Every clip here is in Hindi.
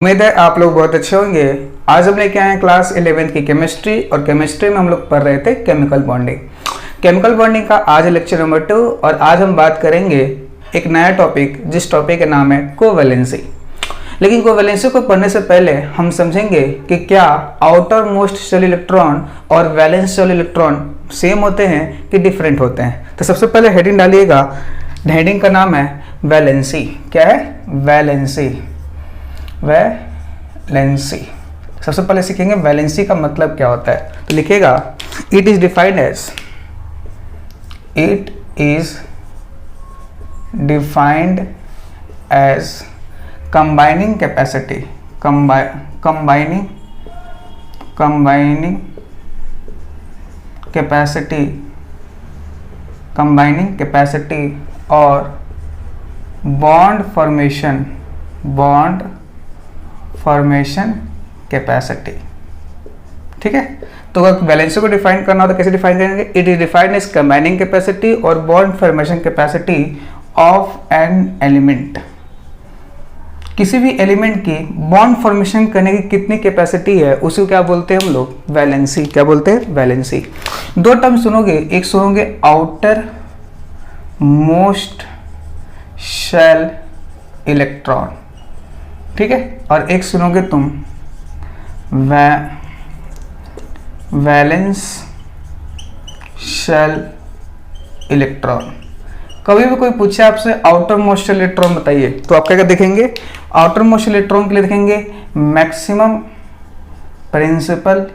उम्मीद है आप लोग बहुत अच्छे होंगे। आज हम लेके आए हैं क्लास 11th की केमिस्ट्री और केमिस्ट्री में हम लोग पढ़ रहे थे केमिकल बॉन्डिंग। केमिकल बॉन्डिंग का आज लेक्चर नंबर 2 और आज हम बात करेंगे एक नया टॉपिक जिस टॉपिक का नाम है कोवैलेंसी। लेकिन कोवैलेंसी को पढ़ने से पहले हम समझेंगे कि क्या आउटर मोस्ट शेल इलेक्ट्रॉन और वैलेंस शेल इलेक्ट्रॉन सेम होते हैं कि डिफरेंट होते हैं। तो सबसे पहले हेडिंग डालिएगा, हेडिंग का नाम है वैलेंसी। क्या है? वैलेंसी। वैलेंसी सबसे पहले सीखेंगे वैलेंसी का मतलब क्या होता है। तो लिखिएगा it is defined as combining capacity और बॉन्ड फॉर्मेशन कैपेसिटी। ठीक है, तो अगर वैलेंसी को डिफाइन करना हो तो कैसे डिफाइन करेंगे? It is defined as combining capacity और bond formation capacity of an element. किसी भी एलिमेंट की बॉन्ड फॉर्मेशन करने की कितनी कैपेसिटी है उसी को क्या बोलते हैं हम लोग? वैलेंसी। क्या बोलते हैं? वैलेंसी। दो टर्म सुनोगे, एक सुनोगे आउटर मोस्ट शेल इलेक्ट्रॉन, ठीक है, और एक सुनोगे तुम वैलेंस शेल इलेक्ट्रॉन। कभी भी कोई पूछे आपसे आउटर मोस्ट शेल इलेक्ट्रॉन बताइए तो आप क्या देखेंगे? आउटर मोस्ट इलेक्ट्रॉन के लिए देखेंगे मैक्सिमम प्रिंसिपल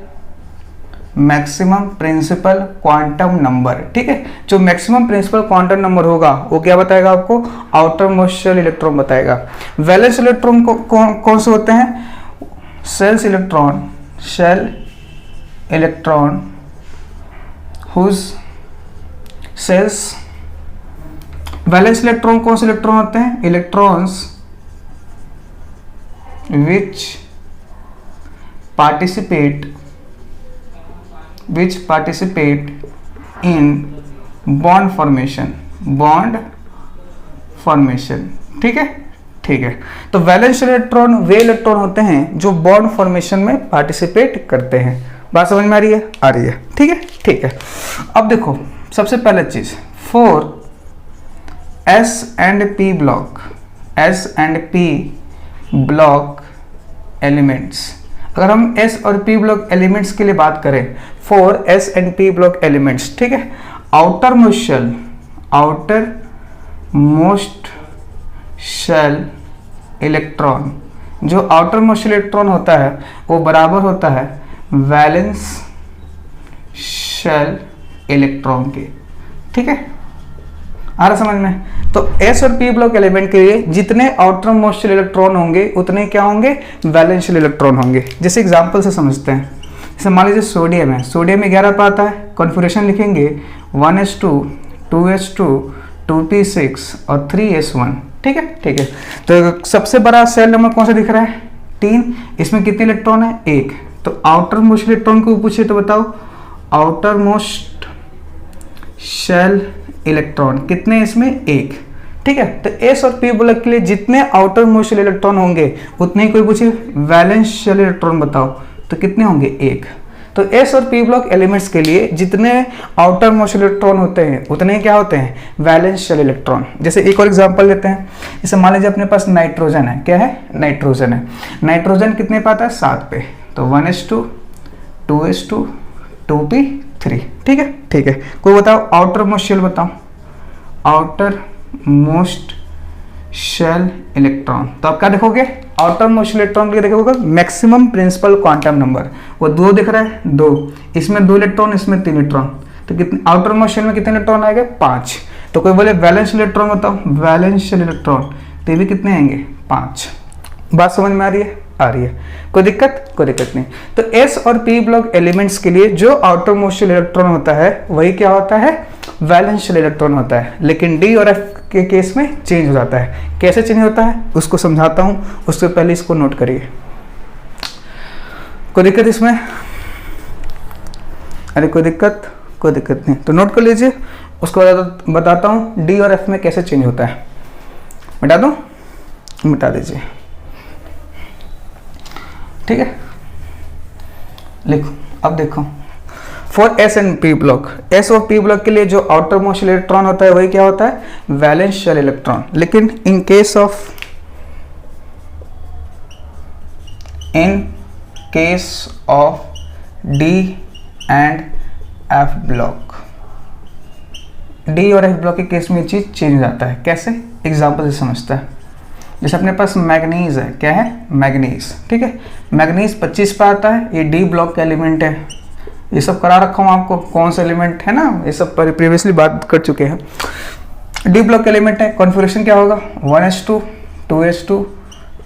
क्वांटम नंबर। ठीक है, जो मैक्सिमम प्रिंसिपल क्वांटम नंबर होगा वो क्या बताएगा आपको? आउटर मोस्ट शेल इलेक्ट्रॉन बताएगा। वैलेंस इलेक्ट्रॉन कौन से होते हैं? Shell electron whose shells. Valence electron कौन से इलेक्ट्रॉन होते हैं? Electrons which participate in bond formation। ठीक है, ठीक है। तो वैलेंस इलेक्ट्रॉन वे इलेक्ट्रॉन होते हैं जो बॉन्ड फॉर्मेशन में पार्टिसिपेट करते हैं। बात समझ में आ रही है? आ रही है। ठीक है, ठीक है। अब देखो सबसे पहले चीज, for S and P block elements. अगर हम एस और पी ब्लॉक एलिमेंट्स के लिए बात करें, for S and P block elements, ठीक है, आउटर मोस्ट शेल इलेक्ट्रॉन, जो आउटर मोस्ट इलेक्ट्रॉन होता है वो बराबर होता है वैलेंस शेल इलेक्ट्रॉन के। ठीक है, आ रहा समझ में? तो एस और पी ब्लॉक एलिमेंट के लिए जितने आउटर मोस्ट इलेक्ट्रॉन होंगे उतने क्या होंगे? वैलेंस इलेक्ट्रॉन होंगे। जैसे एग्जांपल से समझते हैं, जैसे मान लीजिए सोडियम है, सोडियम में 11 पर आता है, कॉन्फ़िगरेशन लिखेंगे 1s2 2s2 2p6 और 3s1। ठीक है, ठीक है। तो सबसे बड़ा सेल नंबर कौन सा दिख रहा है? 3। इसमें कितने इलेक्ट्रॉन है? 1। तो आउटर मोस्ट इलेक्ट्रॉन को पूछे तो बताओ, आउटर मोस्ट शेल इलेक्ट्रॉन कितने? इसमें 1। ठीक है, तो एस और पी ब्लॉक के लिए जितने आउटर मोस्ट इलेक्ट्रॉन होंगे उतने ही कोई पूछे वैलेंस शेल इलेक्ट्रॉन बताओ तो कितने होंगे? 1। तो एस और पी ब्लॉक एलिमेंट्स के लिए जितने आउटर मोस्ट इलेक्ट्रॉन होते हैं उतने क्या होते हैं? Valence shell electron. जैसे एक और एग्जांपल लेते हैं, जैसे मान लीजिए अपने पास नाइट्रोजन है। क्या है? नाइट्रोजन है। नाइट्रोजन कितने पे आता है? 7 पे। तो 1s2 2s2 2p3। ठीक है, ठीक है। कोई बताओ आउटर मोस्ट शेल बताओ, आउटर मोस्ट शेल इलेक्ट्रॉन। तो आप क्या देखोगे? आउटर मोस्ट इलेक्ट्रॉन के लिए देखोगे मैक्सिमम प्रिंसिपल क्वांटम नंबर, वो 2 दिख रहा है, 2। इसमें 2 इलेक्ट्रॉन, इसमें 3 इलेक्ट्रॉन, तो कितने आउटर मोस्ट शेल में कितने इलेक्ट्रॉन आएंगे? 5। तो कोई बोले वैलेंस इलेक्ट्रॉन बताओ, वैलेंस शेल इलेक्ट्रॉन, तो ये भी कितने आएंगे? 5। बात समझ में आ रही है? आ रही है। कोई दिक्कत? कोई दिक्कत नहीं। तो एस और पी ब्लॉक एलिमेंट्स के लिए जो आउटर मोस्ट इलेक्ट्रॉन होता है वही क्या होता है? वैलेंस शेल इलेक्ट्रॉन होता है। लेकिन डी और एफ के केस में चेंज हो जाता है। कैसे चेंज होता है उसको समझाता हूं, उससे पहले इसको नोट करिए। कोई दिक्कत इसमें? अरे कोई दिक्कत? कोई दिक्कत नहीं। तो नोट कर लीजिए, उसको बताता हूँ डी और एफ में कैसे चेंज होता है। मिटा दूँ? मिटा दीजिए। ठीक है, लिखो। अब देखो for S and P block, S और पी ब्लॉक के लिए जो आउटर मोस्ट इलेक्ट्रॉन होता है वही क्या होता है, वैलेंस शेल इलेक्ट्रॉन। लेकिन in case of d and f block, d और एफ ब्लॉक के केस में ये चीज चेंज हो जाता है। कैसे, एग्जाम्पल से समझता है। जैसे अपने पास मैग्नीज है, क्या है, मैग्नीज, ठीक है, मैग्नीज 25 पे आता है, ये डी ब्लॉक का एलिमेंट है। ये सब करा रखा हूँ आपको, कौन सा एलिमेंट है ना, ये सब प्रीवियसली बात कर चुके हैं। डी ब्लॉक एलिमेंट है, कॉन्फ़िगरेशन क्या होगा, 1s2 2s2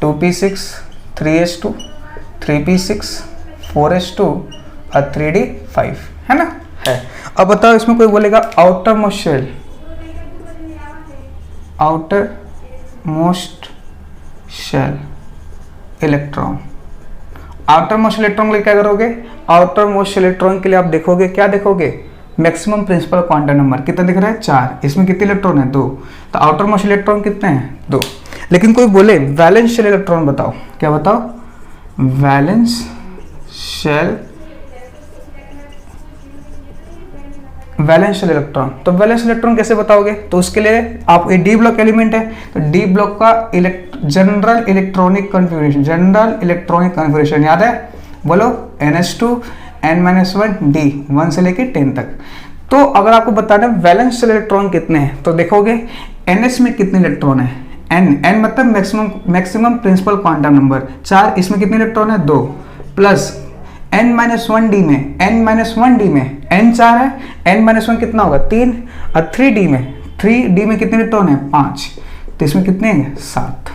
2p6 3s2 3p6 4s2 और 3d5, है ना, है। अब बताओ इसमें कोई बोलेगा outer most shell, outer most shell electron, outer most electron के लिए क्या करोगे, आउटर मोस्ट इलेक्ट्रॉन के लिए आप देखोगे, क्या देखोगे, मैक्सिमम प्रिंसिपल क्वांटम नंबर कितना दिख रहा है, 4, इसमें कितने इलेक्ट्रॉन है, 2, तो आउटर मोस्ट इलेक्ट्रॉन कितने हैं, 2। लेकिन कोई बोले वैलेंस शेल इलेक्ट्रॉन बताओ, क्या बताओ, valence shell, valence shell electron. तो वैलेंस इलेक्ट्रॉन कैसे बताओगे, तो उसके लिए आप, ये डी ब्लॉक एलिमेंट है, तो डी ब्लॉक का general electronic configuration, general electronic configuration याद है, बोलो ns2 n-1 d 1 से लेके 10 तक। तो अगर आपको बताना वैलेंस शेल इलेक्ट्रॉन कितने हैं, तो देखोगे ns में कितने इलेक्ट्रॉन है, n मतलब मैक्सिमम प्रिंसिपल क्वांटम नंबर 4, इसमें कितने इलेक्ट्रॉन है, 2, प्लस n-1d में, n-1d में n 4 है, n-1 कितना होगा, 3, और 3d में कितने इलेक्ट्रॉन है, 5, तो इसमें कितने हैं, 7।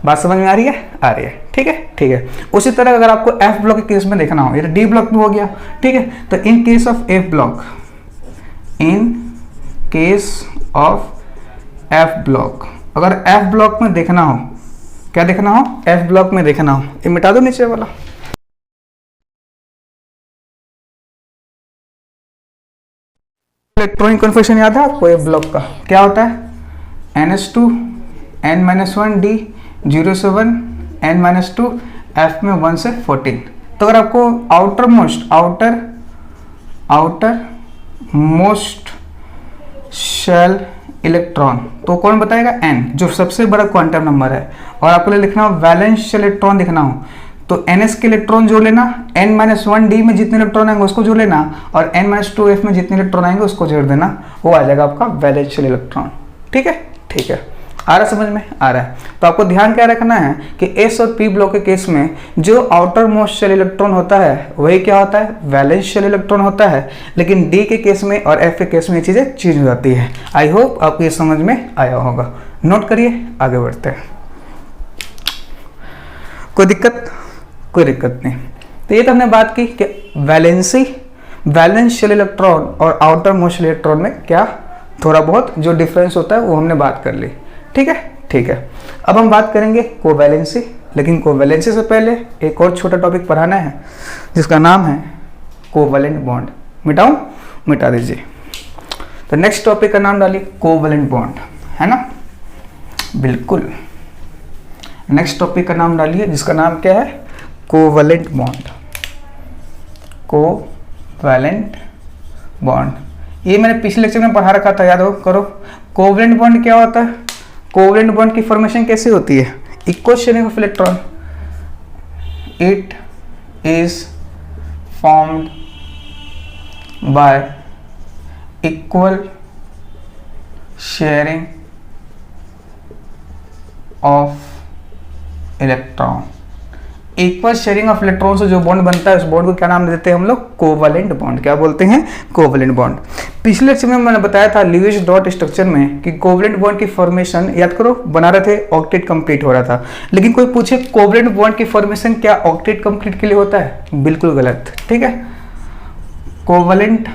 बात समझ में आ रही है, आ रही है, ठीक है, ठीक है। उसी तरह अगर आपको एफ ब्लॉक के केस में देखना हो, ये डी ब्लॉक में हो गया, ठीक है, तो इन case of F block, in case of F block, अगर एफ ब्लॉक में देखना हो, क्या देखना हो, एफ ब्लॉक में देखना हो, ये मिटा दो नीचे वाला, इलेक्ट्रॉनिक कॉन्फ़िगरेशन याद है आपको एफ ब्लॉक का, क्या होता है, ns2 n-1 d 0 से 1 n-2 f में 1 से 14। तो अगर आपको आउटर मोस्ट शेल इलेक्ट्रॉन, तो कौन बताएगा, n, जो सबसे बड़ा क्वांटम नंबर है, और आपको लिखना हो वैलेंस शेल इलेक्ट्रॉन दिखना हो, तो ns के इलेक्ट्रॉन जोड़ लेना, n-1 d में जितने इलेक्ट्रॉन आएंगे उसको जोड़ लेना, और n-2 f में जितने इलेक्ट्रॉन आएंगे उसको जोड़ देना, वो आ जाएगा आपका वैलेंस शेल इलेक्ट्रॉन। ठीक है, ठीक है, आ रहा समझ में, आ रहा है। तो आपको ध्यान क्या रखना है कि एस और पी ब्लॉक के केस में जो आउटर मोस्ट शेल इलेक्ट्रॉन होता है वही क्या होता है, वैलेंस शेल इलेक्ट्रॉन होता है। लेकिन डी के केस में और एफ के केस में ये चीज़ें चेंज हो जाती है। आई होप आपको ये समझ में आया होगा। नोट करिए, आगे बढ़ते हैं। कोई दिक्कत? कोई दिक्कत नहीं। तो ये तो हमने बात की कि वैलेंस शेल इलेक्ट्रॉन और आउटर मोस्ट इलेक्ट्रॉन में क्या थोड़ा बहुत जो डिफरेंस होता है वो हमने बात कर ली। ठीक है, ठीक है। अब हम बात करेंगे कोवैलेंसी, लेकिन कोवैलेंसी से पहले एक और छोटा टॉपिक पढ़ाना है जिसका नाम है कोवैलेंट बॉन्ड। मिटाऊं? मिटा दीजिए। तो नेक्स्ट टॉपिक का नाम डालिए कोवैलेंट बॉन्ड, है ना? बिल्कुल। नेक्स्ट टॉपिक का नाम डालिए जिसका नाम क्या है, कोवैलेंट बॉन्ड। कोवैलेंट बॉन्ड ये मैंने पिछले लेक्चर में पढ़ा रखा था, याद हो करो। कोवैलेंट बॉन्ड क्या होता है? कोवैलेंट बॉन्ड की फॉर्मेशन कैसे होती है? Equal sharing of electron, it is formed y equal sharing of electron. Equal sharing of electron से जो बॉन्ड बनता है उस बॉन्ड को क्या नाम देते हैं हम लोग? Covalent bond. क्या बोलते हैं? Covalent bond. पिछले लेक्चर में मैंने बताया था ल्यूइस डॉट स्ट्रक्चर में कि कोवैलेंट बॉन्ड की फॉर्मेशन याद करो बना रहे थे, ऑक्टेट कंप्लीट हो रहा था। लेकिन कोई पूछे कोवैलेंट बॉन्ड की फॉर्मेशन क्या ऑक्टेट कंप्लीट के लिए होता है? बिल्कुल गलत। ठीक है, कोवैलेंट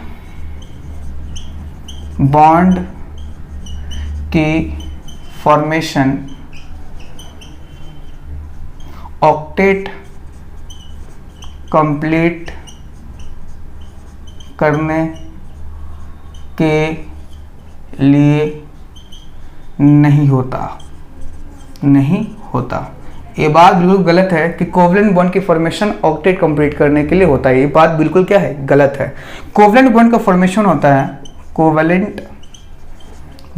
बॉन्ड की फॉर्मेशन ऑक्टेट कंप्लीट करने के लिए नहीं होता, नहीं होता। ये बात बिल्कुल गलत है कि कोवलेंट बॉन्ड की फॉर्मेशन ऑक्टेट कंप्लीट करने के लिए होता है। ये बात बिल्कुल क्या है, गलत है। कोवलेंट बॉन्ड का फॉर्मेशन होता है, covalent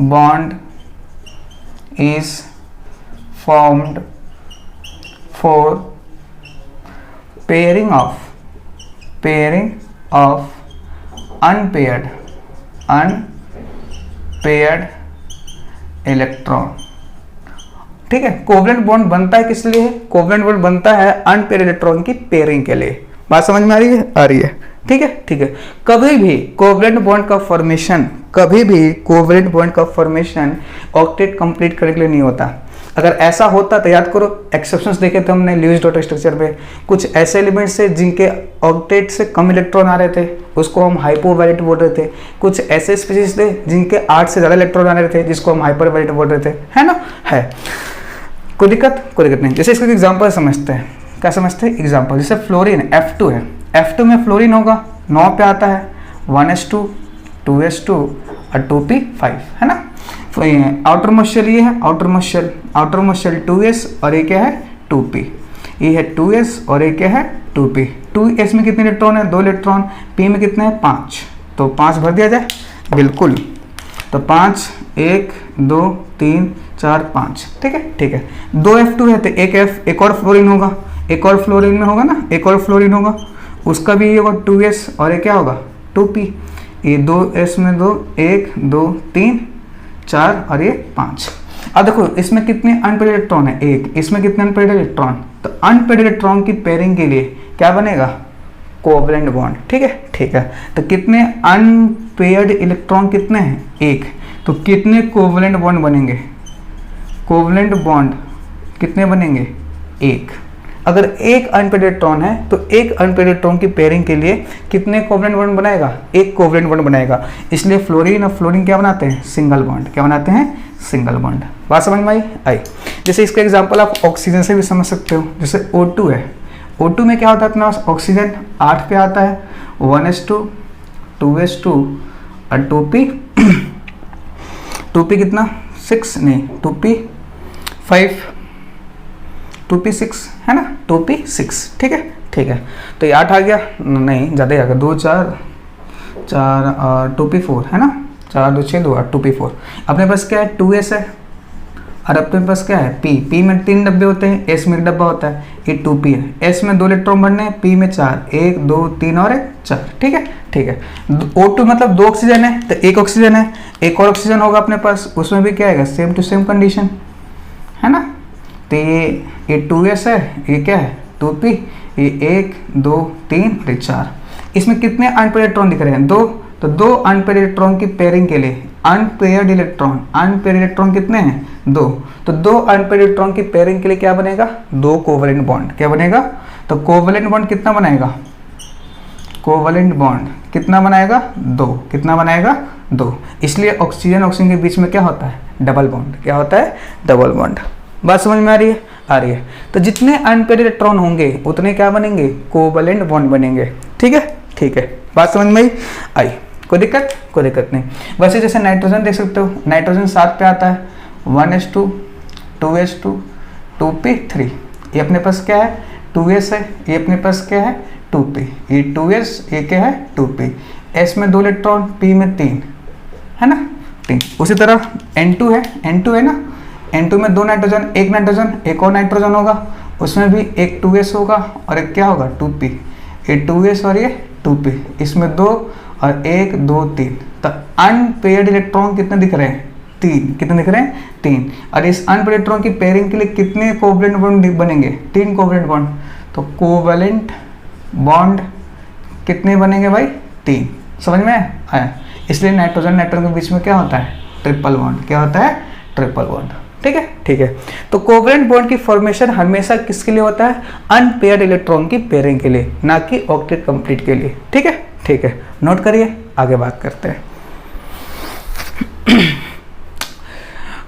bond is formed for pairing of unpaired electron. ठीक है, कोवलेंट बॉन्ड बनता है किस लिए? कोवलेंट बॉन्ड बनता है अनपेयर्ड इलेक्ट्रॉन की पेयरिंग के लिए। बात समझ में आ रही है? आ रही है। ठीक है, ठीक है। कभी भी कोवलेंट बॉन्ड का फॉर्मेशन ऑक्टेट कंप्लीट करने के लिए नहीं होता। अगर ऐसा होता तो याद करो, एक्सेप्शंस देखे थे हमने ल्यूइस डॉट स्ट्रक्चर पे। कुछ ऐसे एलिमेंट्स थे जिनके ऑक्टेट से कम इलेक्ट्रॉन आ रहे थे, उसको हम हाइपोवैलेंट बोल रहे थे। कुछ ऐसे स्पीशीज थे जिनके 8 से ज़्यादा इलेक्ट्रॉन आ रहे थे, जिसको हम हाइपरवैलेंट बोल रहे थे, है ना? है। कोई दिक्कत नहीं। जैसे इसका एग्जाम्पल समझते हैं। क्या समझते हैं? एग्जाम्पल जैसे फ्लोरीन F2 है, F2 में फ्लोरीन होगा, 9 पे आता है, 1s2 2s2 और 2p5, है ना? आउटर मोस्ट ये है, आउटर मोस्ट 2s और ये क्या है 2p। ये है 2s और ये क्या है 2p। 2s में कितने इलेक्ट्रॉन है? 2 इलेक्ट्रॉन। p में कितने हैं? 5। तो 5 भर दिया जाए, बिल्कुल। तो 5 1 2 3 4 5। ठीक है, ठीक है। 2 F2 है तो एक और फ्लोरीन होगा, एक और फ्लोरीन में होगा ना, एक और फ्लोरीन होगा, उसका भी ये होगा 2s और ये क्या होगा 2p। ये 2s में 2 1 2 3 4 और ये 5। अब देखो इसमें कितने अनपेयर्ड इलेक्ट्रॉन है? 1। इसमें कितने अनपेयर्ड इलेक्ट्रॉन? तो अनपेयर्ड इलेक्ट्रॉन की पेयरिंग के लिए क्या बनेगा? Covalent bond. ठीक है, ठीक है। तो कितने अनपेयर्ड इलेक्ट्रॉन कितने हैं? 1। तो कितने कोवलेंट बॉन्ड बनेंगे? कोवलेंट बॉन्ड कितने बनेंगे? 1। अगर एक अनपेयर्ड इलेक्ट्रॉन है तो एक अनपेयर्ड इलेक्ट्रॉन की पेयरिंग के लिए कितने कोवलेंट बॉन्ड बनाएगा? एक कोवलेंट बॉन्ड बनाएगा। इसलिए फ्लोरीन और फ्लोरीन क्या बनाते हैं? Single bond. क्या बनाते हैं? Single bond. बात समझ में आई? जैसे इसका एग्जांपल आप ऑक्सीजन से भी समझ सकते हो। जैसे O2 है, O2 में क्या होता है? अपना ऑक्सीजन 8 पे आता है, 1s2 2s2 और 2p 2p कितना 6 नहीं 2p5 2p6 है ना, 2p6। ठीक है, ठीक है। तो ये 8 आ गया, नहीं ज़्यादा ही आ गया, 2 4 और 2p4 है ना, 4 2 6 2 8 2p4। अपने पास क्या है? 2s है और अपने पास क्या है? p में 3 डब्बे होते हैं, s में 1 डब्बा होता है, ये 2p है। s में 2 इलेक्ट्रॉन बनने हैं, p में 4, 1 2 3 और 1 4। ठीक है, ठीक है। O2 मतलब 2 ऑक्सीजन है तो 1 ऑक्सीजन है, एक और ऑक्सीजन होगा अपने पास, उसमें भी क्या आएगा? सेम टू सेम कंडीशन, है ना? तो ये 2s है, ये क्या है 2p, ये 1 2 3 और 4। इसमें कितने अनपेयर्ड इलेक्ट्रॉन दिख रहे हैं? 2। तो 2 अनपेयर्ड इलेक्ट्रॉन की पेयरिंग के लिए अनपेयर्ड इलेक्ट्रॉन कितने हैं? 2। तो 2 अनपेयर्ड इलेक्ट्रॉन की पेयरिंग के लिए क्या बनेगा? 2 कोवलेंट बॉन्ड। क्या बनेगा? तो कोवलेंट बॉन्ड कितना बनाएगा? कोवलेंट बॉन्ड कितना बनाएगा? 2। कितना बनाएगा? 2। इसलिए ऑक्सीजन के बीच में क्या होता है? Double bond. क्या होता है? Double bond. बात समझ में आ रही है? आ रही है। तो जितने अनपेयर्ड इलेक्ट्रॉन होंगे उतने क्या बनेंगे? कोवलेंट बॉन्ड बनेंगे। ठीक है, ठीक है। बात समझ में आई? कोई दिक्कत नहीं। वैसे जैसे नाइट्रोजन देख सकते हो, नाइट्रोजन 7 पे आता है, 1s2 2s2 2p3। ये अपने पास क्या है? 2s है, ये अपने पास क्या है? 2p। ये 2s, ये क्या है? 2p। s में 2 इलेक्ट्रॉन, p में 3, है ना, 3। उसी तरह N2 है ना, N2 में 2 नाइट्रोजन, एक नाइट्रोजन एक और नाइट्रोजन होगा, उसमें भी एक 2s होगा और एक क्या होगा? 2p। ये 2s और ये 2p, इसमें 2 और 1 2 3। तो अनपेयर्ड इलेक्ट्रॉन कितने दिख रहे हैं? 3। कितने दिख रहे हैं? 3। और इस अनपेयर्ड इलेक्ट्रॉन की पेयरिंग के लिए कितने कोवलेंट बॉन्ड बनेंगे? 3 कोवलेंट बॉन्ड। तो कोवलेंट बॉन्ड कितने बनेंगे भाई? 3। समझ में आया? इसलिए नाइट्रोजन के बीच में क्या होता है? Triple bond. क्या होता है? Triple bond. ठीक है, ठीक है। तो कोवलेंट बॉन्ड की फॉर्मेशन हमेशा किसके लिए होता है? अनपेयर्ड इलेक्ट्रॉन की पेयरिंग के लिए, ना कि ऑक्टेट कंप्लीट के लिए। ठीक है, ठीक है। नोट करिए, आगे बात करते हैं।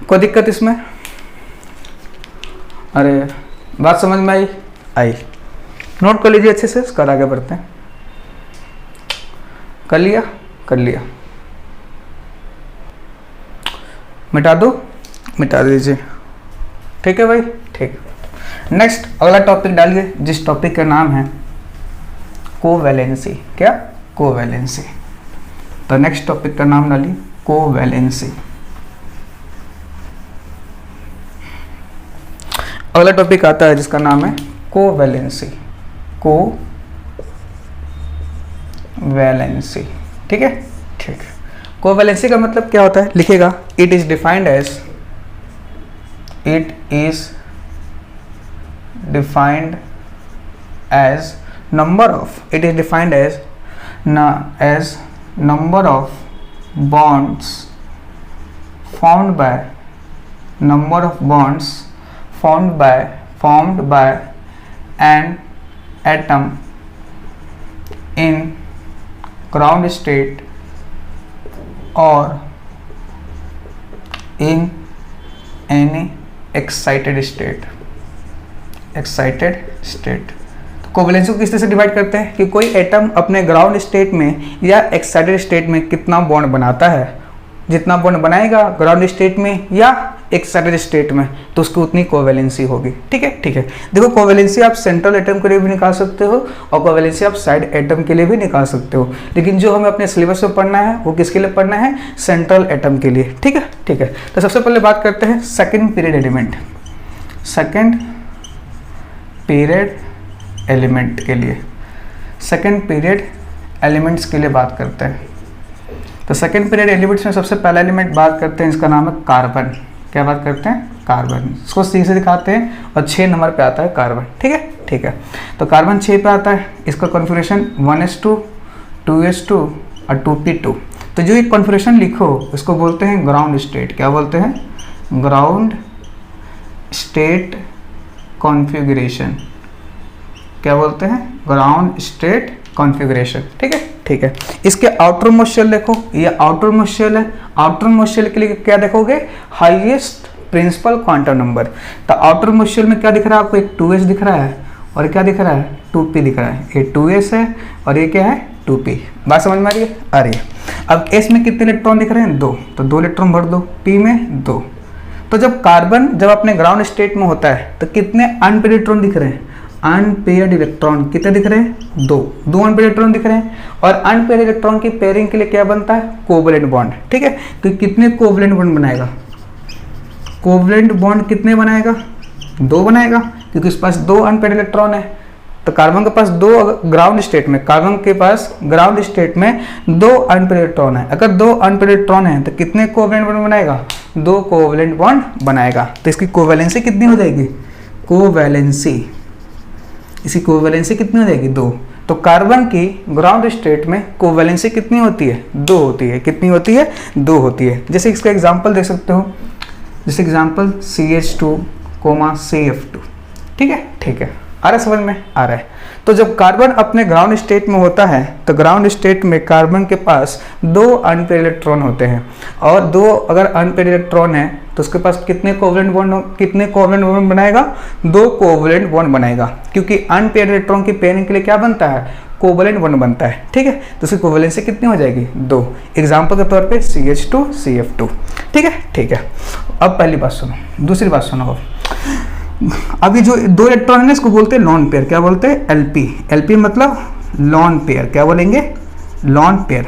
कोई दिक्कत इसमें? अरे बात समझ में आई? नोट कर लीजिए अच्छे से, इसका आगे बढ़ते हैं। कर लिया। मिटा दीजिए। ठीक है भाई, ठीक। नेक्स्ट अगला टॉपिक डालिए, जिस टॉपिक का नाम है कोवैलेंसी। क्या? कोवैलेंसी। तो नेक्स्ट टॉपिक का नाम डालिए कोवैलेंसी। अगला टॉपिक आता है जिसका नाम है कोवैलेंसी। कोवैलेंसी, ठीक है, ठीक। कोवैलेंसी का मतलब क्या होता है, लिखेगा it is defined as number of bonds formed by an atom in ground state or in any excited state। Covalency को किस तरह से डिवाइड करते हैं कि कोई एटम अपने ग्राउंड स्टेट में या एक्साइटेड स्टेट में कितना बॉन्ड बनाता है, जितना बॉन्ड बनाएगा ग्राउंड स्टेट में या एक्साइटेड स्टेट में, तो उसकी उतनी कोवैलेंसी होगी। ठीक है, ठीक है। देखो कोवैलेंसी आप सेंट्रल एटम के लिए भी निकाल सकते हो और कोवैलेंसी आप साइड एटम के लिए भी निकाल सकते हो, लेकिन जो हमें अपने सिलेबस में पढ़ना है वो किसके लिए पढ़ना है, सेंट्रल एटम के लिए। ठीक है, ठीक है। तो सबसे पहले बात करते हैं सेकेंड पीरियड एलिमेंट के लिए, सेकेंड पीरियड एलिमेंट्स के लिए बात करते हैं। तो सेकेंड पीरियड एलिमेंट्स में सबसे पहला एलिमेंट बात करते हैं, इसका नाम है कार्बन। क्या बात करते हैं, कार्बन। इसको सी से दिखाते हैं और 6 नंबर पे आता है कार्बन। ठीक है, ठीक है। तो कार्बन 6 पे आता है, इसका कॉन्फ़िगरेशन 1s2 2s2 और 2p2। तो जो ये कॉन्फ़िगरेशन लिखो इसको बोलते हैं ग्राउंड स्टेट। क्या बोलते हैं, ग्राउंड स्टेट कॉन्फ़िगरेशन। क्या बोलते हैं, ग्राउंड स्टेट कॉन्फ़िगरेशन। ठीक है, ठीक है। इसके आउटर मोस्ट शेल देखो, ये आउटर मोस्ट शेल है। आउटर मोस्ट शेल के लिए क्या देखोगे, हाईएस्ट प्रिंसिपल क्वांटम नंबर। तो आउटर मोस्ट शेल में क्या दिख रहा है आपको, एक 2s दिख रहा है और क्या दिख रहा है, 2p दिख रहा है। ये 2s है और ये क्या है, 2p। बात समझ में आ रही है, आ रही है। अब s में कितने इलेक्ट्रॉन दिख रहे हैं, 2, तो 2 इलेक्ट्रॉन भर दो, p में 2। तो जब कार्बन जब अपने ग्राउंड स्टेट में होता है तो कितने अनपेयर्ड इलेक्ट्रॉन दिख रहे हैं, अनपेयर्ड इलेक्ट्रॉन कितने दिख रहे हैं, 2 अनपेयर्ड इलेक्ट्रॉन दिख रहे हैं। और अनपेयर्ड इलेक्ट्रॉन की पेयरिंग के लिए क्या बनता है, कोवैलेंट बॉन्ड। ठीक है, तो कितने कोवैलेंट बॉन्ड बनाएगा, कोवैलेंट बॉन्ड कितने बनाएगा, 2 बनाएगा, क्योंकि उसके पास 2 अनपेयर्ड इलेक्ट्रॉन है। तो कार्बन के पास 2 ग्राउंड स्टेट में, कार्बन के पास ग्राउंड स्टेट में 2 अनपेयर्ड इलेक्ट्रॉन है। अगर 2 अनपेयर्ड इलेक्ट्रॉन है तो कितने कोवैलेंट बॉन्ड बनाएगा, 2 कोवैलेंट बॉन्ड बनाएगा। तो इसकी कोवैलेंसी कितनी हो जाएगी, कोवैलेंसी, इसकी कोवैलेंसी कितनी हो जाएगी, 2। तो कार्बन की ग्राउंड स्टेट में कोवैलेंसी कितनी होती है, 2 होती है। कितनी होती है, 2 होती है। जैसे इसका एग्जांपल देख सकते हो, जैसे एग्जांपल CH2, CF2। ठीक है, ठीक है। आ रहा है, समझ में आ रहा है। तो जब कार्बन अपने ग्राउंड स्टेट में होता है तो ग्राउंड स्टेट में कार्बन के पास 2 अनपेयर्ड इलेक्ट्रॉन होते हैं, और 2 अगर अनपेयर्ड इलेक्ट्रॉन है तो उसके पास कितने कोवैलेंट बॉन्ड बनाएगा, 2 कोवैलेंट बॉन्ड बनाएगा, क्योंकि अनपेयर्ड इलेक्ट्रॉन की पेयरिंग के लिए क्या बनता है, कोवैलेंट बॉन्ड बनता है। ठीक है, तो उसकी कोवैलेंसी कितनी हो जाएगी, 2। एग्जाम्पल के तौर पे CH2 CF2। ठीक है, ठीक है। अब पहली बात सुनो, दूसरी बात सुनो। अभी जो 2 इलेक्ट्रॉन है ना, इसको बोलते हैं लॉन पेयर। क्या बोलते हैं, LP मतलब लॉन पेयर। क्या बोलेंगे, लॉन पेयर।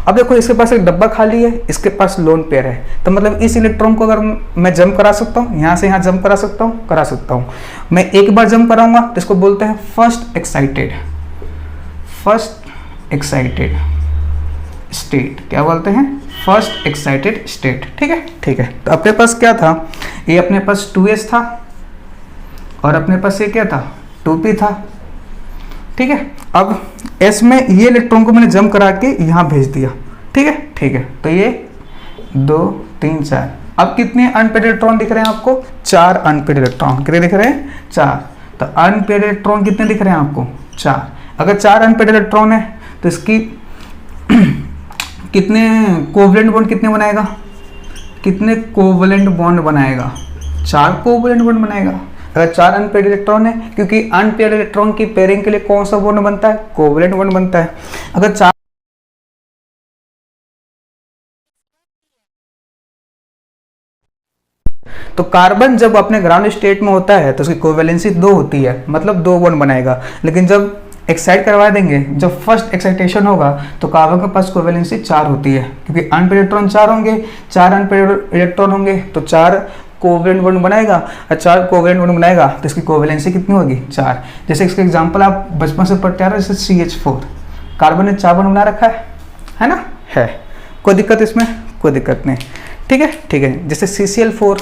अब देखो इसके पास एक डब्बा खाली है, इसके पास लोन पेयर है, तो मतलब इस इलेक्ट्रॉन को अगर मैं जंप करा सकता हूँ, यहाँ से यहाँ जंप करा सकता हूँ। मैं एक बार जंप कराऊंगा तो इसको बोलते हैं फर्स्ट एक्साइटेड स्टेट। क्या बोलते हैं, फर्स्ट एक्साइटेड स्टेट। ठीक है, ठीक है। तो अपने पास क्या था, ये अपने पास 2s था और अपने पास ये क्या था, 2p था। ठीक है, अब s में ये इलेक्ट्रॉन को मैंने जंप करा के यहाँ भेज दिया। ठीक है, ठीक है। तो ये 2 3 4। अब कितने अनपेयर्ड इलेक्ट्रॉन दिख रहे हैं आपको, 4 अनपेयर्ड इलेक्ट्रॉन। कितने दिख रहे हैं, 4। तो अनपेयर्ड इलेक्ट्रॉन कितने दिख रहे हैं आपको, 4। अगर 4 अनपेयर्ड इलेक्ट्रॉन है तो इसकी कितने कोवैलेंट बॉन्ड कितने बनाएगा, कितने कोवैलेंट बॉन्ड बनाएगा, 4 कोवैलेंट बॉन्ड बनाएगा। अगर 4 अनपेयर्ड इलेक्ट्रॉन है, क्योंकि अनपेयर्ड इलेक्ट्रॉन की पेयरिंग के लिए कौन सा बॉन्ड बनता है, कोवैलेंट बॉन्ड बनता है। अगर 4 तो तो कार्बन जब अपने ग्राउंड स्टेट में होता है तो उसकी कोवेलेंसी 2 होती है, मतलब 2 बॉन्ड बनाएगा। लेकिन जब एक्साइट करवा देंगे, जब फर्स्ट एक्साइटेशन होगा तो कार्बन के पास कोवेलेंसी 4 होती है, क्योंकि अनपेड इलेक्ट्रॉन 4 होंगे, 4 अनपेड इलेक्ट्रॉन होंगे तो 4 कोवेलेंट बॉन्ड बनाएगा, और 4 कोवेलेंट बॉन्ड बनाएगा तो इसकी कोवेलेंसी कितनी होगी? 4। जैसे इसका एग्जांपल आप बचपन से पढ़ते आ रहे हैं, जैसे CH4 कार्बन ने 4 बॉन्ड बना रखा है ना, है। कोई दिक्कत इसमें? कोई दिक्कत नहीं, ठीक है, ठीक है। जैसे CCl4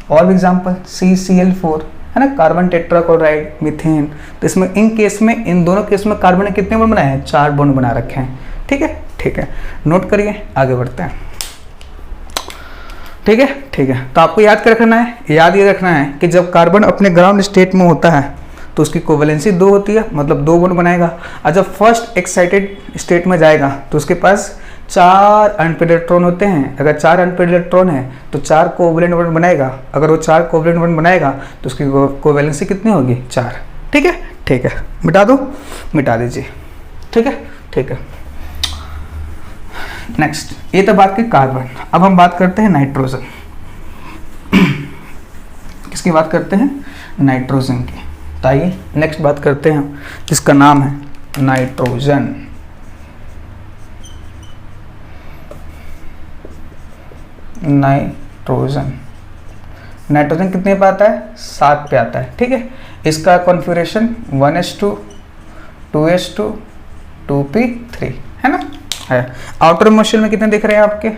और भी एग्जांपल, CCl4 है ना, कार्बन टेट्राक्लोराइड, मीथेन। तो इसमें इन केस में, इन दोनों केस में कार्बन ने कितने बॉन्ड बनाए हैं? 4 बॉन्ड बना रखे हैं, ठीक है, ठीक है। नोट करिए, आगे बढ़ते हैं, ठीक है, ठीक है। तो आपको याद कर रखना है, याद ये रखना है कि जब कार्बन अपने ग्राउंड स्टेट में होता है तो उसकी कोवेलेंसी 2 होती है, मतलब 2 बॉन्ड बनाएगा। और जब फर्स्ट एक्साइटेड स्टेट में जाएगा तो उसके पास 4 अनपेड इलेक्ट्रॉन होते हैं। अगर 4 अनपेड इलेक्ट्रॉन है तो 4 कोवेलेंट बॉन्ड बनाएगा। अगर वो 4 कोवेलेंट बॉन्ड बनाएगा तो उसकी कोवेलेंसी कितनी होगी? 4, ठीक है, ठीक है। मिटा दो, मिटा दीजिए, ठीक है, ठीक है। नेक्स्ट, ये तो बात की कार्बन। अब हम बात करते हैं नाइट्रोजन। किसकी बात करते हैं? नाइट्रोजन की। तो आइए नेक्स्ट बात करते हैं, जिसका नाम है नाइट्रोजन। नाइट्रोजन, नाइट्रोजन कितने पे आता है? 7 पे आता है, ठीक है। इसका कॉन्फ़िगरेशन 1s2 2s2 2p3 है ना, है। आउटर मोशन में कितने दिख रहे हैं आपके?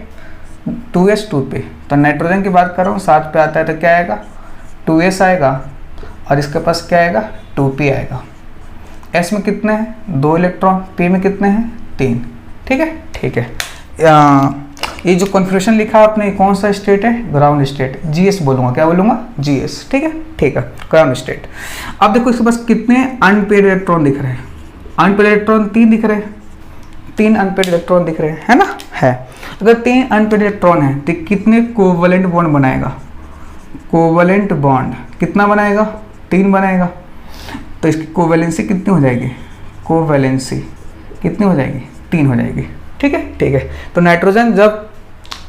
2s2 पे। तो नाइट्रोजन की बात कर रहा हूँ, 7 पे आता है तो क्या आएगा? 2s आएगा, और इसके पास क्या आएगा? 2p आएगा। s में कितने हैं? 2 इलेक्ट्रॉन, p में कितने हैं? 3, ठीक है, ठीक है। ये जो कॉन्फ़िगरेशन लिखा है आपने, कौन सा स्टेट है? Ground state. GS बोलूँगा, क्या बोलूँगा? GS, ठीक है, ठीक है, ग्राउंड स्टेट। अब देखो इसके पास कितने अनपेड इलेक्ट्रॉन दिख रहे हैं? अनपेड इलेक्ट्रॉन 3 दिख रहे हैं, 3 अनपेड इलेक्ट्रॉन दिख रहे हैं, है ना, है। अगर 3 अनपेड इलेक्ट्रॉन है तो कितने कोवेलेंट बॉन्ड बनाएगा? कोवेलेंट बॉन्ड कितना बनाएगा? 3 बनाएगा। तो इसकी कोवेलेंसी कितनी हो जाएगी? कोवेलेंसी कितनी हो जाएगी? 3 हो जाएगी, ठीक है, ठीक है। तो नाइट्रोजन जब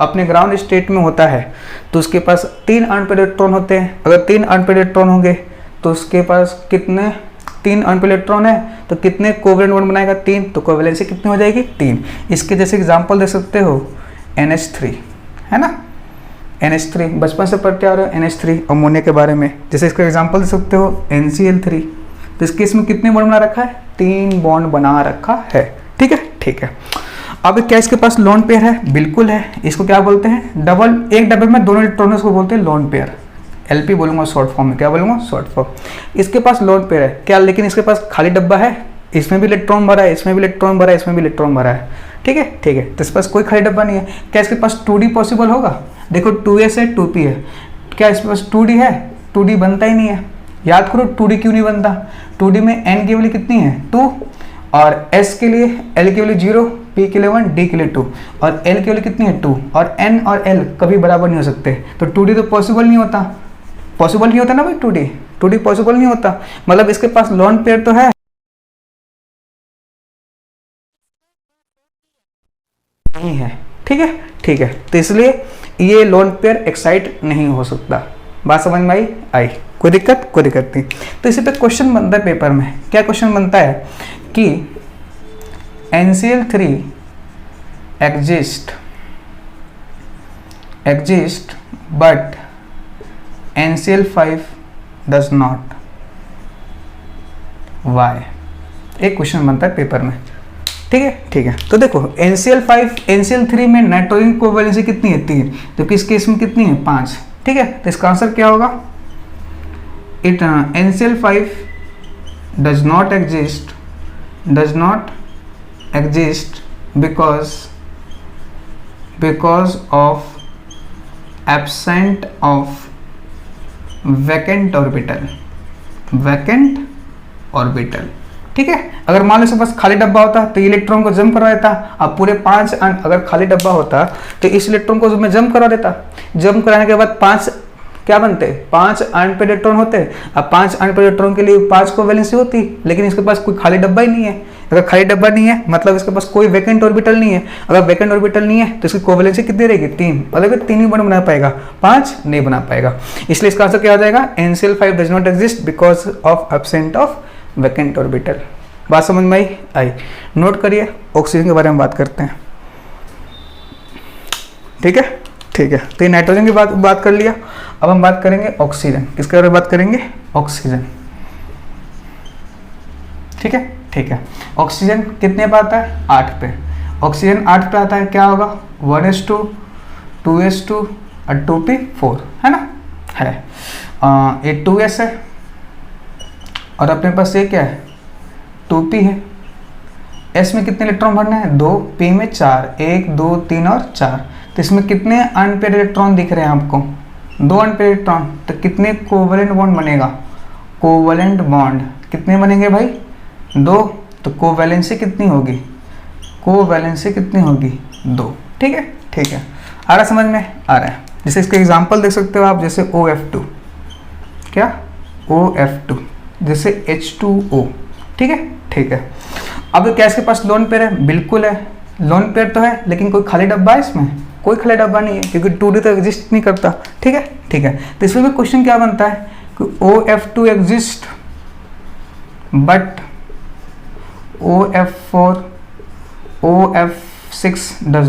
अपने ग्राउंड स्टेट में होता है तो उसके पास 3 अनपेड इलेक्ट्रॉन होते हैं। अगर 3 अनपेड इलेक्ट्रॉन होंगे तो उसके पास कितने? 3 अनपेड इलेक्ट्रॉन है तो कितने कोवेलेंट बॉन्ड बनाएगा? 3। तो कोवेलेंसी कितनी हो जाएगी? 3। इसके जैसे एग्जांपल दे सकते हो NH3, है ना, NH3 बचपन से पढ़ते आ रहे हो NH3 अमोनिया के बारे में। जैसे इसका एग्जांपल दे सकते हो NCl3। तो इसके इसमें कितने बॉन्ड बना रखा है? 3 बॉन्ड बना रखा है, ठीक है, ठीक है। अब क्या इसके पास लोन पेयर है? बिल्कुल है। इसको क्या बोलते हैं? डबल, एक डबल में दोनों इलेक्ट्रॉन को बोलते हैं लोन पेयर। LP बोलूँगा शॉर्ट फॉर्म में, क्या बोलूँगा? Short form. इसके पास लोन पेयर है क्या? लेकिन इसके पास खाली डब्बा है, इसमें भी इलेक्ट्रॉन भरा है, इसमें भी इलेक्ट्रॉन भरा है, इसमें भी इलेक्ट्रॉन भरा है, ठीक है, ठीक है। तो इसके पास कोई खाली डब्बा नहीं है। क्या इसके पास 2D पॉसिबल होगा? देखो 2s है, 2p है, क्या इसके पास 2D है? 2D बनता ही नहीं है। याद करो 2D क्यों नहीं बनता? 2D में n की वैल्यू कितनी है? 2, और s के लिए l की वैल्यू 0, p के लिए 1, d के लिए 2, और l की वैल्यू कितनी है? 2, और n और l कभी बराबर नहीं हो सकते। तो 2D तो पॉसिबल नहीं होता, पॉसिबल नहीं होता ना भाई। 2D पॉसिबल नहीं होता, मतलब इसके पास लोन पेयर तो है, नहीं है, ठीक है, ठीक है। तो इसलिए ये लोन पेयर एक्साइट नहीं हो सकता। बात समझ में आई? आई। कोई दिक्कत? कोई दिक्कत नहीं। तो इसी पे क्वेश्चन बनता है पेपर में। क्या क्वेश्चन बनता है कि NCl3 exist but NCl5 does not, why? एक क्वेश्चन बनता है पेपर में, ठीक है, ठीक है। तो देखो NCl3 में नाइट्रोजन कोवेलेंसी कितनी है? 3, जबकि इस केस में कितनी है? 5, ठीक है। तो इसका आंसर क्या होगा? NCl5 does not exist because of absent of vacant orbital, ठीक है। अगर मान लो इसके पास खाली डब्बा होता तो इलेक्ट्रॉन को जंप करवा देता। अब पूरे 5 अगर खाली डब्बा होता तो इस इलेक्ट्रॉन को मैं जंप करवा देता। जंप कराने के बाद 5 क्या बनते हैं, 5 अनपेड इलेक्ट्रॉन होते हैं। अब 5 अनपेड इलेक्ट्रॉन के लिए 5 कोवैलेंसी होती, लेकिन इसके पास कोई खाली डब्बा ही नहीं है। अगर खाली डब्बा नहीं है मतलब इसके पास कोई वैकेंट ऑर्बिटल नहीं है। अगर वैकेंट ऑर्बिटल नहीं है तो इसकी कोवैलेंसी कितनी रहेगी, 3। मतलब 3 ही बना पाएगा, 5 नहीं बना पाएगा। इसलिए इसका आंसर क्या हो जाएगा, NCl5 does not exist because of absent of vacant orbital. बात समझ में आई? नोट करिए। ऑक्सीजन के बारे में बात करते हैं, ठीक है, ठीक है। तो ये नाइट्रोजन की बात कर लिया। अब हम बात करेंगे ऑक्सीजन। किसके बारे में बात करेंगे, ऑक्सीजन, ठीक है, ठीक है। ऑक्सीजन कितने पे आता है, 8 पे। ऑक्सीजन 8 पे आता है, क्या होगा, 1s2 2s2 और 2p4, है ना, है। ये 2s है और अपने पास ये क्या है, 2p है। s में कितने इलेक्ट्रॉन भरने हैं, 2, p में 4, 1 2 3 और 4। तो इसमें कितने अनपेड इलेक्ट्रॉन दिख रहे हैं आपको, 2 अनपेड इलेक्ट्रॉन। तो कितने कोवैलेंट बॉन्ड बनेगा, कोवैलेंट बॉन्ड कितने बनेंगे भाई, 2। तो कोवैलेंसी कितनी होगी, कोवैलेंसी कितनी होगी, 2। ठीक है, ठीक है। आ रहा समझ में, आ रहा है। जैसे इसके एग्जांपल देख सकते हो आप, जैसे OF2, क्या, OF2, जैसे H2O, ठीक है, ठीक है। अब क्या इसके पास लोन पेयर है, बिल्कुल है, लोन पेयर तो है, लेकिन कोई खाली डब्बा है इसमें, कोई खाली डब्बा नहीं है, क्योंकि 2D तो एग्जिस्ट नहीं करता। ठीक है, ठीक है। तो इसमें भी क्वेश्चन क्या बनता है कि OF2 exist but OF4 OF6 does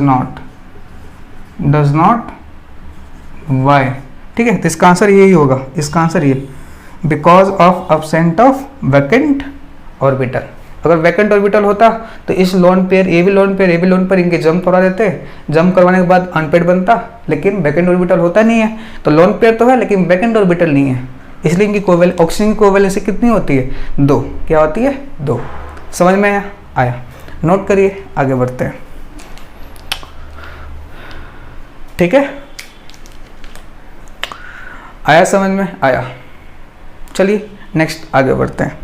not, why? ठीक है, तो इसका आंसर यही होगा, इसका आंसर ये, because of absent of vacant orbital. अगर वैकेंट ऑर्बिटल होता तो इस लोन पेयर, ये भी लोन पेयर, ये भी लोन पेयर, इनके जंप करवा देते, जंप करवाने के बाद अनपेड बनता, लेकिन वैकेंट ऑर्बिटल होता नहीं है। तो लोन पेयर तो है लेकिन वैकेंट ऑर्बिटल नहीं है, इसलिए इनकी ऑक्सीजन की कोवैलेंसी कितनी होती है, 2। क्या होती है, 2। समझ में आया? नोट करिए, आगे बढ़ते हैं। ठीक है, आया समझ में, आया। चलिए नेक्स्ट आगे बढ़ते हैं।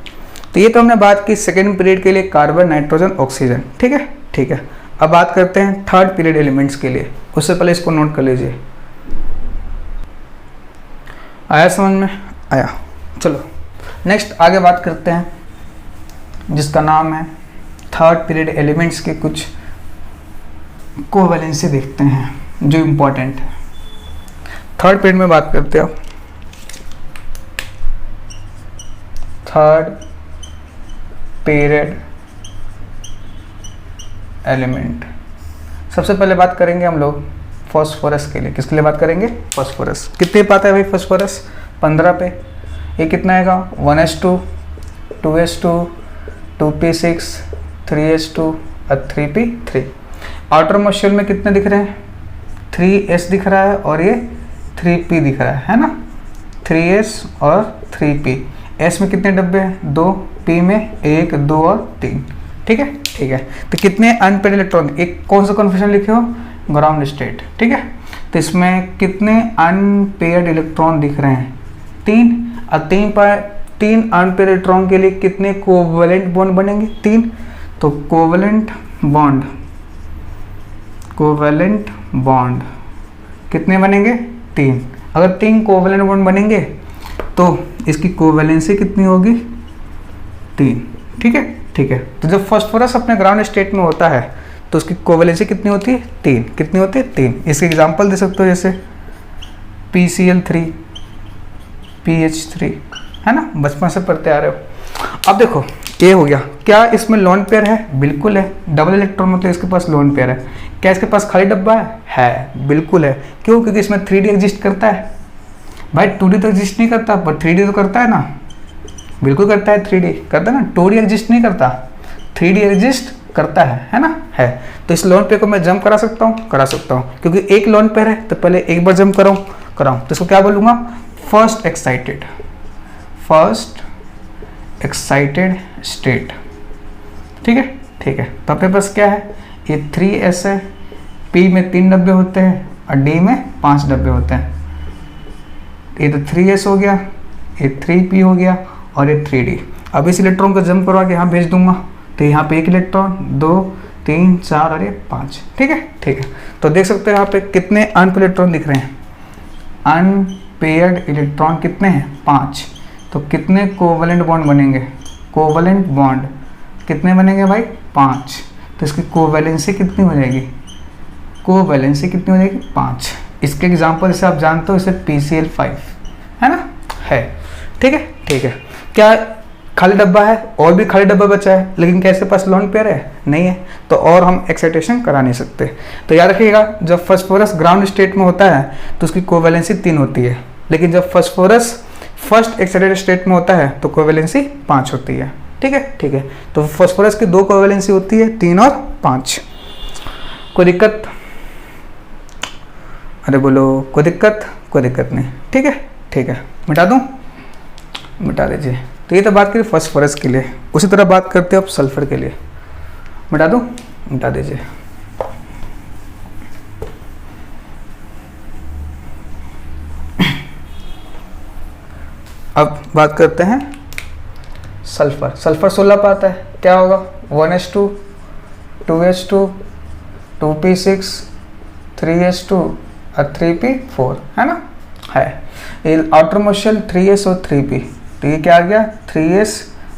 तो ये तो हमने बात की सेकेंड पीरियड के लिए कार्बन, नाइट्रोजन, ऑक्सीजन। ठीक है, ठीक है। अब बात करते हैं थर्ड पीरियड एलिमेंट्स के लिए। उससे पहले इसको नोट कर लीजिए। आया समझ में, आया। चलो नेक्स्ट आगे बात करते हैं, जिसका नाम है थर्ड पीरियड एलिमेंट्स के कुछ कोवैलेंसी देखते हैं जो इम्पोर्टेंट है। थर्ड पीरियड में बात करते हैं, थर्ड पीरियड एलिमेंट। सबसे पहले बात करेंगे हम लोग फॉस्फोरस के लिए। किसके लिए बात करेंगे, फॉस्फोरस। कितने पे आता है भाई फॉस्फोरस, 15 पे। ये कितना आएगा, 1s2 2s2 2p6 3s2 और 3p3। आउटर मॉलिक्यूल में कितने दिख रहे हैं, 3s दिख रहा है और ये 3p दिख रहा है ना, 3s और 3p। s में कितने डब्बे हैं, 2, p में 1 2 और 3। ठीक है, ठीक है। तो कितने अनपेड इलेक्ट्रॉन, एक कौन सा कन्फर्मेशन लिखे हो, ग्राउंड स्टेट। ठीक है, तो इसमें कितने अनपेड इलेक्ट्रॉन दिख रहे हैं, 3। और 3 अनपेड इलेक्ट्रॉन के लिए कितने कोवैलेंट बॉन्ड बनेंगे, 3। तो कोवैलेंट बॉन्ड कितने बनेंगे, 3। अगर 3 कोवैलेंट बॉन्ड बनेंगे तो इसकी कोवैलेंसी कितनी होगी, 3। ठीक है, ठीक है। तो जब फॉस्फोरस अपने ग्राउंड स्टेट में होता है तो उसकी कोवैलेंसी कितनी होती है, 3। कितनी होती है, 3। इसके एग्जांपल दे सकते हो, जैसे PCl3 PH3, है ना, बचपन से पढ़ते आ रहे हो। अब देखो ये हो गया, क्या इसमें लोन पेयर है, बिल्कुल है। डबल इलेक्ट्रॉन मतलब इसके पास लोन पेयर है। क्या इसके पास खाली डब्बा है, बिल्कुल है। क्यों, क्योंकि इसमें 3D एग्जिस्ट करता है भाई। 2D तो एग्जिस्ट नहीं करता पर 3D तो करता है ना, बिल्कुल करता है, 3D करता है ना। 2D एग्जिस्ट नहीं करता, 3D एग्जिस्ट करता है ना, है। तो इस लोन पेयर को मैं जंप करा सकता हूँ, क्योंकि एक लोन पेयर है तो पहले एक बार जंप कराऊँ। तो इसको क्या बोलूँगा, फर्स्ट एक्साइटेड स्टेट। ठीक है, ठीक है। तो अपने पास क्या है, ये 3s है, P में 3 डब्बे होते हैं और D में 5 डब्बे होते हैं। ये तो 3s हो गया, ये 3p हो गया और ये 3d। अब इस इलेक्ट्रॉन को जंप करवा के यहाँ भेज दूंगा, तो यहाँ पे 1 इलेक्ट्रॉन, 2 3 4 और ये 5। ठीक है, ठीक है। तो देख सकते हो यहाँ पे कितने अनपेड इलेक्ट्रॉन दिख रहे हैं, पेयर्ड इलेक्ट्रॉन कितने हैं? 5। तो कितने कोवलेंट बॉन्ड बनेंगे? कोवलेंट बॉन्ड कितने बनेंगे भाई? 5। तो इसकी कोवैलेंसी कितनी हो जाएगी? कोवैलेंसी कितनी हो जाएगी? 5। इसके एग्जांपल से आप जानते हो, इसे PCl5 है ना, है। ठीक है, ठीक है। क्या खाली डब्बा है? और भी खाली डब्बा बचा है, लेकिन क्या इसके पास लोन पेयर है? नहीं है, तो और हम एक्साइटेशन करा नहीं सकते। तो याद रखिएगा, जब फास्फोरस ग्राउंड स्टेट में होता है तो उसकी कोवैलेंसी 3 होती है, लेकिन जब फास्फोरस फर्स्ट एक्साइटेड स्टेट में होता है तो कोवैलेंसी 5 होती है। ठीक है, ठीक है। तो फास्फोरस की 2 कोवैलेंसी होती है, 3 और 5। कोई दिक्कत? अरे बोलो, कोई दिक्कत? कोई दिक्कत नहीं। ठीक है, ठीक है। मिटा दूं? मिटा दीजिए। तो ये तो बात करी फास्फोरस के लिए, उसी तरह बात करते हैं अब सल्फर के लिए। मिटा दूं? मिटा दीजिए। अब बात करते हैं सल्फर। सल्फर 16 पे आता है, क्या होगा? 1s2, 2s2, 2p6, 3s2 और 3p4, है ना, है। ये आउटर मोशन 3s और 3p, तो ये क्या आ गया? 3s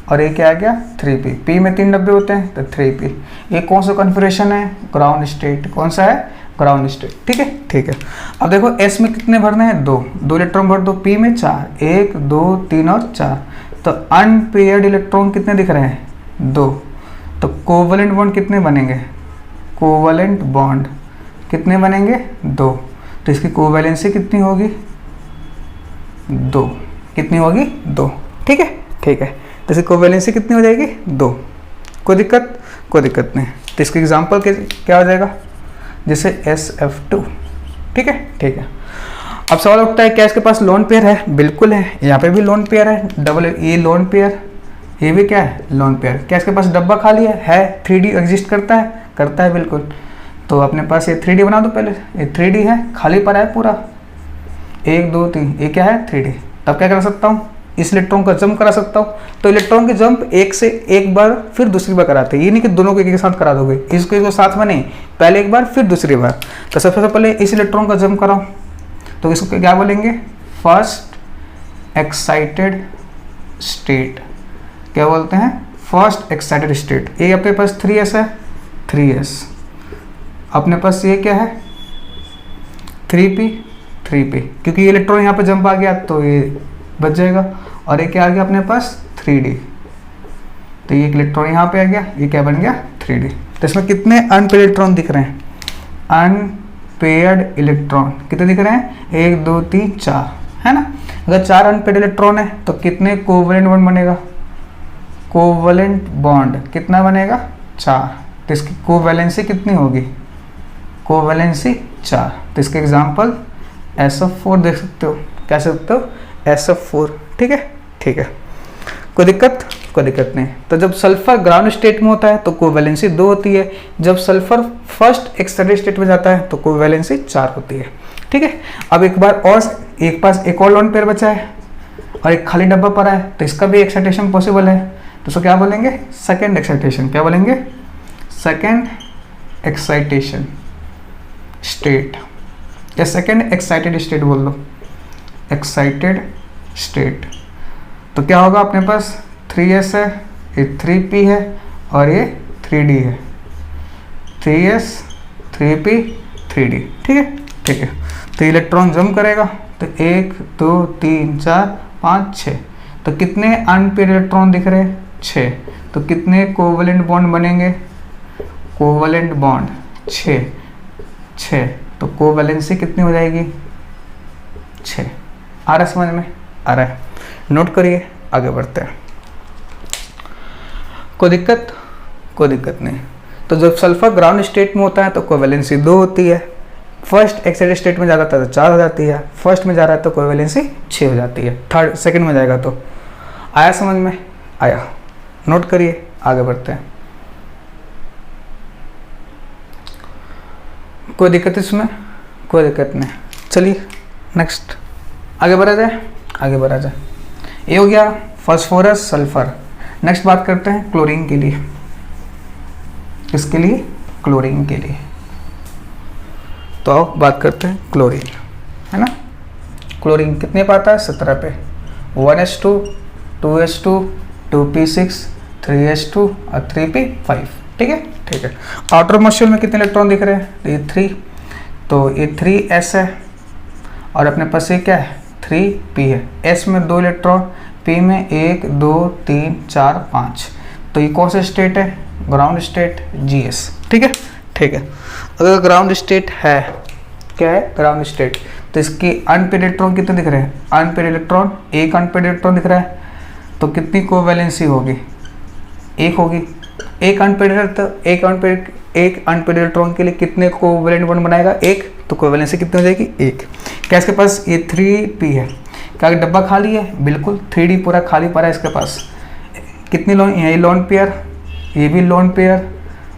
और ये क्या आ गया? 3p। p में 3 डब्बे होते हैं तो 3p। ये कौन सा कॉन्फ़िगरेशन है? Ground state. कौन सा है? Ground state. ठीक है, ठीक है। अब देखो s में कितने भरने हैं? 2 इलेक्ट्रॉन भर दो। p में 4, 1 2 3 और 4। तो अनपेयर्ड इलेक्ट्रॉन कितने दिख रहे हैं? 2। तो कोवलेंट बॉन्ड कितने बनेंगे? कोवलेंट बॉन्ड कितने बनेंगे? 2। तो इसकी कोवैलेंसी कितनी होगी? 2। कितनी होगी? 2। ठीक है, ठीक है। तो इसकी कोवैलेंसी कितनी हो जाएगी? 2। कोई दिक्कत? कोई दिक्कत नहीं। तो इसका एग्जाम्पल क्या हो जाएगा? जैसे SF2। ठीक है, ठीक है। अब सवाल उठता है, क्या इसके पास लोन पेयर है? बिल्कुल है, यहाँ पे भी लोन पेयर है, डबल ये लोन पेयर, ये भी क्या है? Lone pair. क्या इसके पास डब्बा खाली है? 3D एग्जिस्ट करता है? करता है, बिल्कुल। तो अपने पास ये 3D बना दो पहले। ये 3D है, खाली पड़ा है पूरा, 1 2 3, ये क्या है? 3D। तब क्या कर सकता हूँ? इस इलेक्ट्रॉन का जंप करा सकता हूँ। तो इलेक्ट्रॉन के जंप एक से एक बार फिर दूसरी बार कराते हैं, ये नहीं कि दोनों को एक साथ करा दोगे, इसको साथ में नहीं, पहले एक बार फिर दूसरी बार। तो सबसे पहले इस इलेक्ट्रॉन का जंप कराओ, तो इसको क्या बोलेंगे? First excited state. क्या बोलते हैं? First excited state. ये अपने पास 3s है, 3s। अपने पास ये क्या है? 3p, 3p, क्योंकि ये इलेक्ट्रॉन यहाँ पे जंप आ गया तो ये बच जाएगा। और ये क्या आ गया अपने पास? 3D। तो ये इलेक्ट्रॉन यहाँ पे आ गया, ये क्या बन गया? 3D। तो इसमें कितने अनपेयर्ड इलेक्ट्रॉन दिख रहे हैं? अनपेयर्ड इलेक्ट्रॉन कितने दिख रहे हैं? 1 2 3 4, है ना। अगर 4 अनपेयर्ड इलेक्ट्रॉन है तो कितने कोवलेंट बॉन्ड बनेगा? कोवलेंट बॉन्ड कितना बनेगा? 4। तो इसकी कोवैलेंसी कितनी होगी? कोवैलेंसी 4। तो इसके एग्जाम्पल SF4 देख सकते हो। क्या सकते हो? SF4। ठीक है, ठीक है। कोई दिक्कत? कोई दिक्कत नहीं। तो जब सल्फर ग्राउंड स्टेट में होता है तो कोवैलेंसी 2 होती है, जब सल्फर फर्स्ट एक्साइटेड स्टेट में जाता है तो कोवैलेंसी 4 होती है। ठीक है। अब एक बार और, एक पास एक और लोन पेयर बचा है और एक खाली डब्बा पड़ा है, तो इसका भी एक्साइटेशन पॉसिबल है। तो उसको क्या बोलेंगे? Second excitation. क्या बोलेंगे? सेकेंड एक्साइटेशन स्टेट, या सेकेंड एक्साइटेड स्टेट बोल दो, एक्साइटेड स्टेट। तो क्या होगा? अपने पास 3s है, ये 3p है और ये 3d है। 3s 3p 3d। ठीक है, ठीक है। तो इलेक्ट्रॉन जंप करेगा तो 1 2 3 4 5 6। तो कितने अनपेयर्ड इलेक्ट्रॉन दिख रहे हैं? 6। तो कितने कोवलेंट बॉन्ड बनेंगे? Covalent bond 6। तो कोवैलेंसी कितनी हो जाएगी? 6। आ रहा समझ में? आ रहा है। नोट करिए, आगे बढ़ते हैं। कोई दिक्कत? कोई दिक्कत नहीं। तो जब सल्फर ग्राउंड स्टेट में होता है तो कोवैलेंसी 2 होती है, फर्स्ट एक्साइटेड स्टेट में जाता है तो 4 हो जाती है, फर्स्ट में जा रहा है तो कोवैलेंसी 6 हो जाती है, थर्ड सेकंड में जाएगा तो। आया समझ में? आया। नोट करिए, आगे बढ़ते हैं। कोई दिक्कत इसमें? कोई दिक्कत नहीं। चलिए नेक्स्ट आगे बढ़ा जाए, आगे बढ़ा जाए। ये हो गया फास्फोरस सल्फर। नेक्स्ट बात करते हैं क्लोरीन के लिए। किसके लिए? क्लोरीन के लिए। तो आओ बात करते हैं क्लोरीन, है ना। क्लोरीन कितने पे आता है 17 पे, 1s2 2s2 2p6 3s2 और 3p5, ठीक है ठीक है। आउटर मोस्ट शेल में कितने इलेक्ट्रॉन दिख रहे हैं, ये 3, तो ये 3s है और अपने पास ये क्या है 3p है। s में 2 इलेक्ट्रॉन, p में 1 2 3 4 5, तो ये कौन सा स्टेट है, ग्राउंड स्टेट GS, ठीक है ठीक है। अगर ग्राउंड स्टेट है, क्या है ग्राउंड स्टेट, तो इसकी अनपेड इलेक्ट्रॉन कितने दिख रहे हैं, अनपेड इलेक्ट्रॉन, एक अनपेड इलेक्ट्रॉन दिख रहा है, तो कितनी कोवैलेंसी होगी, एक होगी। एक अनपेड है तो एक अनपेड इलेक्ट्रॉन के लिए कितने कोवैलेंट बॉन्ड बनाएगा, एक, तो कोवैलेंसी कितनी हो जाएगी, एक। क्या इसके पास ये 3p है, क्या डब्बा खाली है, बिल्कुल 3d पूरा खाली पड़ा है इसके पास। कितनी लोन, ये लोन पेयर, ये भी लोन पेयर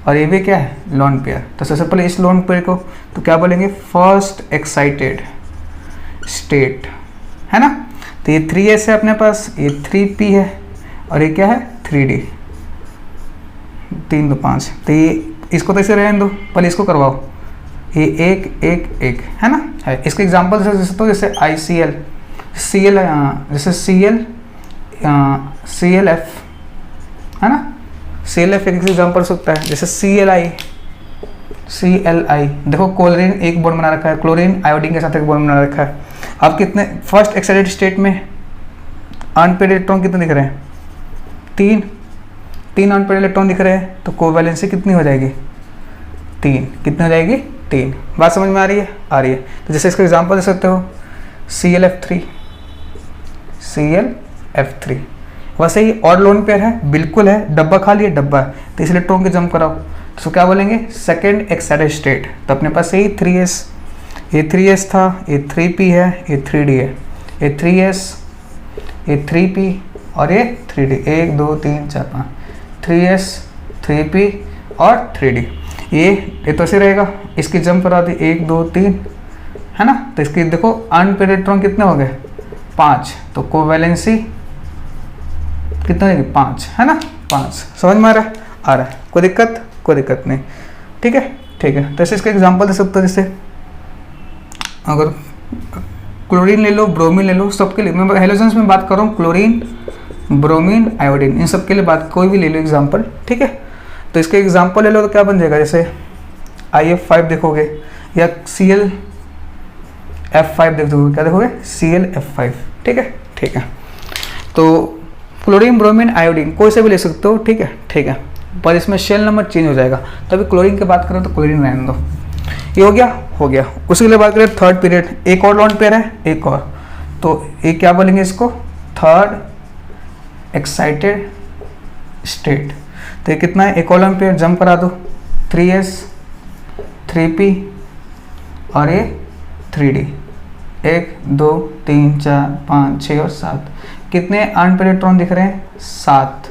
और ये भी क्या है लोन पेयर। तो सबसे पहले इस लोन पेयर को तो क्या बोलेंगे, फर्स्ट एक्साइटेड स्टेट, है ना। तो ये 3s है अपने पास, ये 3p है और ये क्या है 3d, 3 2 5, तो ये इसको तो ऐसे रहने दो, पहले इसको करवाओ, ये एक एक एक है ना है। इसके एग्जांपल जैसे तो जैसे ICL, Cl जैसे ClF है ना, ClF एक एग्जांपल हो सकता है, जैसे CLI देखो क्लोरीन एक बॉन्ड बना रखा है, क्लोरीन आयोडीन के साथ एक बॉन्ड बना रखा है। अब कितने फर्स्ट एक्साइटेड स्टेट में अनपेड इलेक्ट्रॉन कितने दिख रहे हैं, 3 अनपेड इलेक्ट्रॉन दिख रहे हैं, तो कोवैलेंसी कितनी हो जाएगी 3, कितनी हो जाएगी 3। बात समझ में आ रही है, आ रही है। तो जैसे इसका एग्जांपल दे सकते हो ClF3 वैसे ही और लोन पेयर है, बिल्कुल है, डब्बा खाली है, डब्बा है, तो इस इलेक्ट्रॉन के जंप कराओ, तो क्या बोलेंगे सेकेंड एक्साइटेड स्टेट। तो अपने पास यही 3s, ये 3s था, ये 3p है, ये 3d है, ये 3s, ये 3p और ये 3d, 1 2 3 4 5, 3s 3p और 3d। ये तो ऐसे रहेगा, इसकी जंप करा दी 1 2 3, है ना। तो इसकी देखो अनपेड इलेक्ट्रॉन कितने हो गए 5, तो कोवैलेंसी कितना है 5, है ना 5। समझ में आ रहा है, कोई दिक्कत नहीं, ठीक है ठीक है। तो ऐसे इसका एग्जांपल दे सकते हो, जैसे अगर क्लोरीन ले लो, ब्रोमीन ले लो, सबके लिए मैं हेलोजेंस में बात कर रहा हूँ, क्लोरीन ब्रोमीन आयोडीन इन सब के लिए बात, कोई भी ले लो एग्जांपल, ठीक है। तो इसके एग्जांपल ले लो तो क्या बन जाएगा, जैसे IF5 देखोगे या ClF5 देखोगे, क्या देखोगे ClF5, ठीक है। तो क्लोरीन ब्रोमीन आयोडीन कोई से भी ले सकते हो, ठीक है, पर इसमें शेल नंबर चेंज हो जाएगा। तो अभी क्लोरीन की बात करें तो क्लोरीन रहने दो, ये हो गया। उसी के लिए बात करें थर्ड पीरियड, एक और लोन पेयर है, एक और, तो ये क्या बोलेंगे इसको, थर्ड एक्साइटेड स्टेट। तो ये कितना है, एक और लोन पेयर, जंप करा दो, 3s 3p और ये 3d, 1 2 3 4 5 6 और 7, कितने अनपेड इलेक्ट्रॉन दिख रहे हैं 7,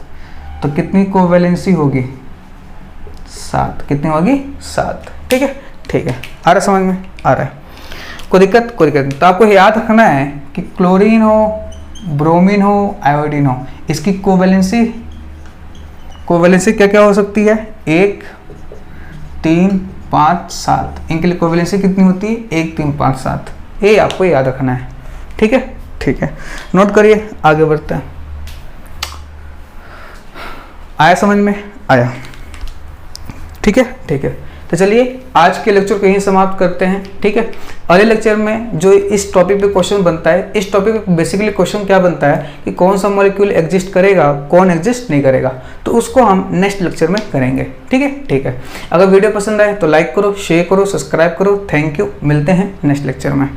तो कितनी कोवैलेंसी होगी 7, कितनी होगी 7, ठीक है। आ रहा समझ में, आ रहा है, कोई दिक्कत नहीं। तो आपको याद रखना है कि क्लोरीन हो, ब्रोमीन हो, आयोडीन हो, इसकी कोवैलेंसी क्या क्या हो सकती है, 1 3 5 7, इनके लिए कोवैलेंसी कितनी होती है 1 3 5 7, ये आपको याद रखना है, ठीक है। नोट करिए, आगे बढ़ते हैं। आया समझ में, आया, ठीक है। तो चलिए आज के लेक्चर को यहीं समाप्त करते हैं, ठीक है। अगले लेक्चर में जो इस टॉपिक पे क्वेश्चन बनता है, इस टॉपिक पे बेसिकली क्वेश्चन क्या बनता है कि कौन सा मॉलिक्यूल एग्जिस्ट करेगा, कौन एग्जिस्ट नहीं करेगा, तो उसको हम नेक्स्ट लेक्चर में करेंगे, ठीक है। अगर वीडियो पसंद आए तो लाइक करो, शेयर करो, सब्सक्राइब करो। थैंक यू, मिलते हैं नेक्स्ट लेक्चर में।